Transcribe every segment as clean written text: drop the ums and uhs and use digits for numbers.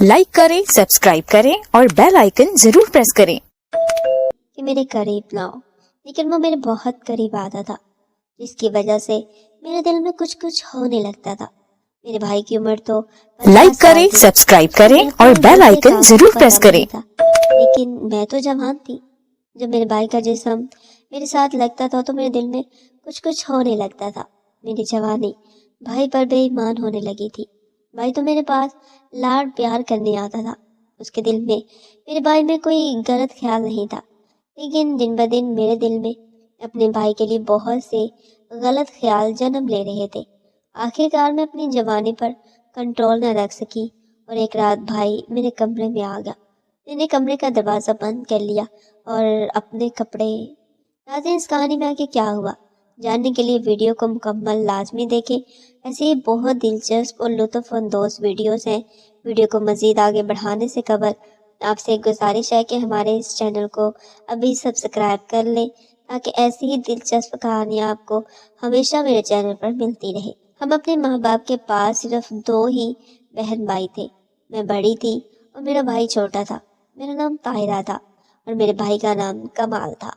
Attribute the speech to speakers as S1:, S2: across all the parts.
S1: Like करें, subscribe करें और बेल आइकन जरूर प्रेस करें
S2: कि मेरे करीब ना हो, लेकिन वो मेरे बहुत करीब आता था, जिसकी वजह से मेरे दिल में कुछ कुछ होने लगता था। मेरे भाई की उम्र तो 50
S1: लाइक
S2: साल
S1: करें,
S2: थी।
S1: सब्सक्राइब
S2: मुझे
S1: करें
S2: बिल्कुल
S1: और बेल
S2: दिल के
S1: आइकन
S2: काबू
S1: जरूर
S2: पता
S1: प्रेस करें।
S2: नहीं था, लेकिन मैं तो जवान थी। जब मेरे भाई का जिस्म मेरे साथ लगता था तो मेरे दिल में कुछ कुछ होने लगता था। मेरी जवानी भाई पर बेईमान होने लगी थी। भाई तो मेरे पास लाड प्यार करने आता था। उसके दिल में मेरे भाई में कोई गलत ख्याल नहीं था, लेकिन दिन ब दिन मेरे दिल में अपने भाई के लिए बहुत से गलत ख्याल जन्म ले रहे थे। आखिरकार मैं अपनी जवानी पर कंट्रोल न रख सकी और एक रात भाई मेरे कमरे में आ गया। मैंने कमरे का दरवाज़ा बंद कर लिया और अपने कपड़े। नाज़रीन, इस कहानी में आगे क्या हुआ जानने के लिए वीडियो को मुकम्मल लाजमी देखें। ऐसे ही बहुत दिलचस्प और लुत्फ़अंदोज़ वीडियोस हैं। वीडियो को मज़ीद आगे बढ़ाने से कबल आपसे एक गुजारिश है कि हमारे इस चैनल को अभी सब्सक्राइब कर लें, ताकि ऐसी ही दिलचस्प कहानियाँ आपको हमेशा मेरे चैनल पर मिलती रहे। हम अपने माँ बाप के पास सिर्फ 2 ही बहन भाई थे। मैं बड़ी थी और मेरा भाई छोटा था। मेरा नाम ताहिरा था और मेरे भाई का नाम कमाल था।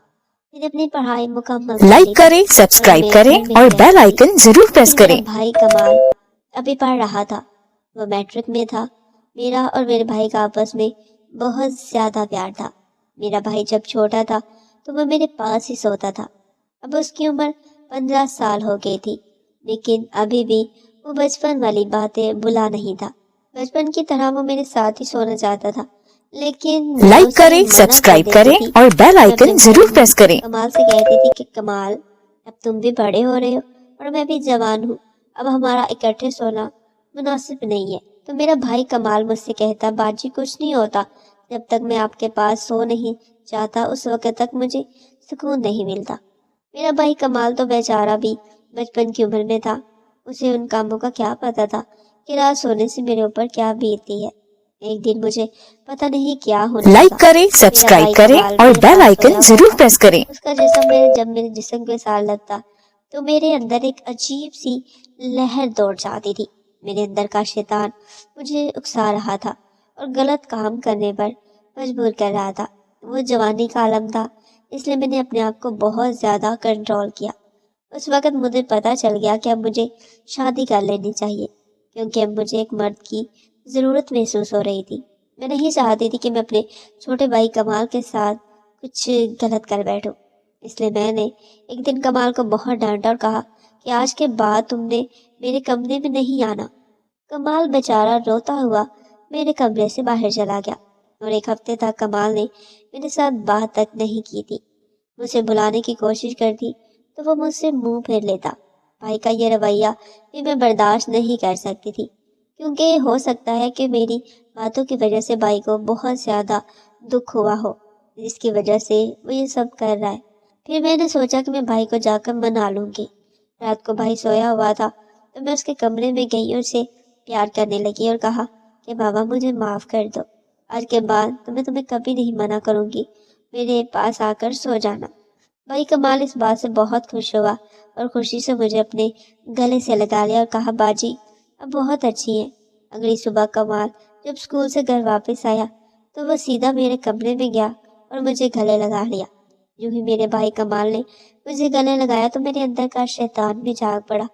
S2: मैंने अपनी पढ़ाई मुकम्मल कर ली
S1: लाइक
S2: थी
S1: करें,
S2: और
S1: सब्सक्राइब
S2: मैं
S1: करें
S2: घर में
S1: और
S2: ही
S1: बेल
S2: रहती थी।
S1: आइकन जरूर प्रेस
S2: लेकिन मेरा
S1: करें।
S2: भाई कमाल अभी पढ़ रहा था। वो मैट्रिक में था। मेरा और मेरे भाई का आपस में बहुत ज़्यादा प्यार था। मेरा भाई जब छोटा था तो वो मेरे पास ही सोता था। अब उसकी उम्र 15 साल हो गई थी, लेकिन अभी भी वो बचपन वाली बातें भुला नहीं था। बचपन की तरह वो मेरे साथ ही सोना चाहता था, लेकिन मैं
S1: लाइक
S2: उसे
S1: करें,
S2: मना कर
S1: सब्सक्राइब
S2: देती
S1: करें
S2: थी।
S1: और बेल
S2: मैं अपने
S1: आइकन
S2: भाई
S1: जरूर प्रेस करें।
S2: कमाल से कहती थी कि कमाल, अब तुम भी बड़े हो रहे हो और मैं भी जवान हूँ, अब हमारा इकट्ठे सोना मुनासिब नहीं है। तो मेरा भाई कमाल मुझसे कहता, बाजी कुछ नहीं होता, जब तक मैं आपके पास सो नहीं जाता उस वक्त तक मुझे सुकून नहीं मिलता। मेरा भाई कमाल तो बेचारा भी बचपन की उम्र में था। उसे उन कामों का क्या पता था कि रात सोने से मेरे ऊपर क्या बीतती है। एक दिन मुझे पता नहीं क्या होने
S1: लाइक
S2: लगा।
S1: करें,
S2: मेरा
S1: सब्सक्राइब
S2: भाई
S1: करें
S2: कमाल
S1: और
S2: मेरे
S1: बेल
S2: पास
S1: आइकन
S2: सोया हुआ
S1: जरूर
S2: था।
S1: प्रेस करें।
S2: उसका जब मेरे जिस्म के साथ लगता तो मेरे अंदर एक अजीब सी लहर दौड़ जाती थी। मेरे अंदर का शैतान मुझे उकसा रहा था और गलत काम करने पर मजबूर कर रहा था। वो जवानी का आलम था, इसलिए मैंने अपने आप को बहुत ज़्यादा कंट्रोल किया। उस वक्त मुझे पता चल गया कि अब मुझे शादी कर लेनी चाहिए, क्योंकि अब मुझे एक मर्द की ज़रूरत महसूस हो रही थी। मैं नहीं चाहती थी कि मैं अपने छोटे भाई कमाल के साथ कुछ गलत कर बैठूं। इसलिए मैंने एक दिन कमाल को बहुत डांटा और कहा कि आज के बाद तुमने मेरे कमरे में नहीं आना। कमाल बेचारा रोता हुआ मेरे कमरे से बाहर चला गया और एक हफ्ते तक कमाल ने मेरे साथ बात तक नहीं की थी। मुझे बुलाने की कोशिश करती तो वो मुझसे मुंह फेर लेता। भाई का ये रवैया भी मैं बर्दाश्त नहीं कर सकती थी, क्योंकि हो सकता है कि मेरी बातों की वजह से भाई को बहुत ज़्यादा दुख हुआ हो, जिसकी वजह से वो ये सब कर रहा है। फिर मैंने सोचा कि मैं भाई को जाकर मना लूँगी। रात को भाई सोया हुआ था तो मैं उसके कमरे में गई और उसे प्यार करने लगी और कहा कि बाबा मुझे माफ़ कर दो, आज के बाद तो मैं तुम्हें कभी नहीं मना करूँगी, मेरे पास आकर सो जाना। भाई कमाल इस बात से बहुत खुश हुआ और खुशी से मुझे अपने गले से लगा लिया और कहा, बाजी अब बहुत अच्छी है। अगली सुबह कमाल जब स्कूल से घर वापस आया तो वह सीधा मेरे कमरे में गया और मुझे गले लगा लिया। यूं ही मेरे भाई कमाल ने मुझे गले लगाया तो मेरे अंदर का शैतान भी जाग पड़ा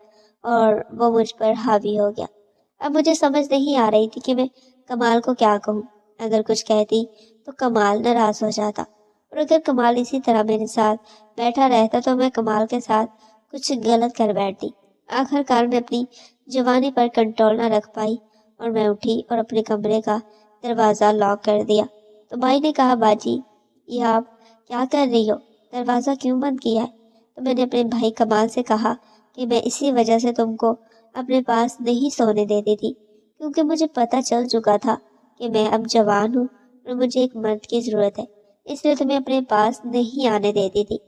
S2: और वो मुझ पर हावी हो गया। अब मुझे समझ नहीं आ रही थी कि मैं कमाल को क्या कहूँ। अगर कुछ कहती तो कमाल नाराज हो जाता, और अगर कमाल इसी तरह मेरे साथ बैठा रहता तो मैं कमाल के साथ कुछ गलत कर बैठती। आखिरकार मैं अपनी जवानी पर कंट्रोल न रख पाई और मैं उठी और अपने कमरे का दरवाज़ा लॉक कर दिया। तो भाई ने कहा, बाजी ये आप क्या कर रही हो, दरवाज़ा क्यों बंद किया है? तो मैंने अपने भाई कमाल से कहा कि मैं इसी वजह से तुमको अपने पास नहीं सोने देती थी, क्योंकि मुझे पता चल चुका था कि मैं अब जवान हूँ और मुझे एक मर्द की ज़रूरत है, इसलिए तुम्हें अपने पास नहीं आने देती थी।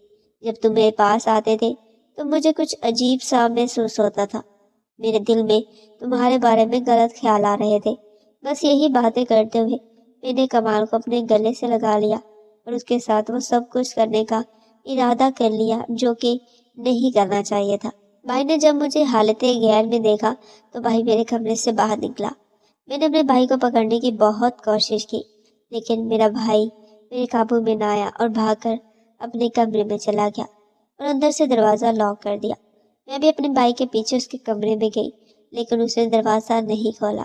S2: जब तुम मेरे पास आते थे तो मुझे कुछ अजीब सा महसूस होता था। मेरे दिल में तुम्हारे बारे में गलत ख्याल आ रहे थे। बस यही बातें करते हुए मैंने कमाल को अपने गले से लगा लिया और उसके साथ वो सब कुछ करने का इरादा कर लिया जो कि नहीं करना चाहिए था। भाई ने जब मुझे हालत गैर में देखा तो भाई मेरे कमरे से बाहर निकला। میں نے اپنے بھائی کو پکڑنے کی بہت کوشش کی، لیکن میرا بھائی میرے قابو میں نہ آیا اور بھاگ کر اپنے کمرے میں چلا گیا اور اندر سے دروازہ لاک کر دیا۔ میں بھی اپنے بھائی کے پیچھے اس کے کمرے میں گئی، لیکن اس نے دروازہ نہیں کھولا۔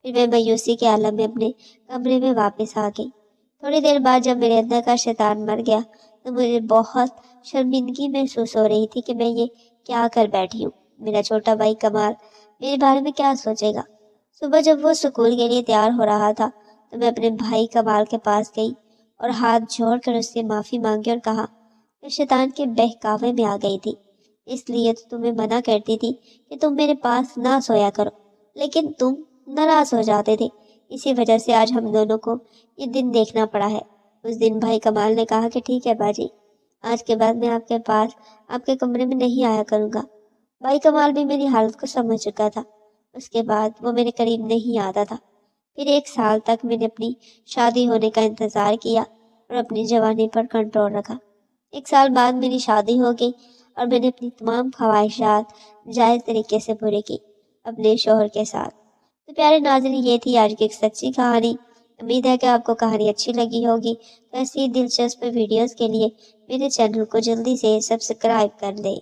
S2: پھر میں مایوسی کے عالم میں اپنے کمرے میں واپس آ گئی۔ تھوڑی دیر بعد جب میرے اندر کا شیطان مر گیا تو مجھے بہت شرمندگی محسوس ہو رہی تھی کہ میں یہ کیا کر بیٹھی ہوں۔ میرا چھوٹا بھائی کمال میرے بارے میں کیا سوچے گا؟ صبح جب وہ اسکول کے لیے تیار ہو رہا تھا تو میں اپنے بھائی کمال کے پاس گئی اور ہاتھ جوڑ کر اس سے معافی مانگی اور کہا، میں شیطان کے بہکاوے میں آ گئی تھی، اس لیے تو تمہیں منع کرتی تھی کہ تم میرے پاس نہ سویا کرو، لیکن تم ناراض ہو جاتے تھے، اسی وجہ سے آج ہم دونوں کو یہ دن دیکھنا پڑا ہے۔ اس دن بھائی کمال نے کہا کہ ٹھیک ہے باجی، آج کے بعد میں آپ کے پاس آپ کے کمرے میں نہیں آیا کروں گا۔ بھائی کمال بھی میری حالت کو سمجھ چکا تھا۔ اس کے بعد وہ میرے قریب نہیں آتا تھا۔ پھر 1 سال تک میں نے اپنی شادی ہونے کا انتظار کیا اور اپنی جوانی پر کنٹرول رکھا۔ 1 سال بعد میری شادی ہو گئی اور میں نے اپنی تمام خواہشات جائز طریقے سے پوری کی اپنے شوہر کے ساتھ۔ تو پیارے ناظرین، یہ تھی آج کی ایک سچی کہانی۔ امید ہے کہ آپ کو کہانی اچھی لگی ہوگی۔ تو ایسی دلچسپ ویڈیوز کے لیے میرے چینل کو جلدی سے سبسکرائب کر لیں۔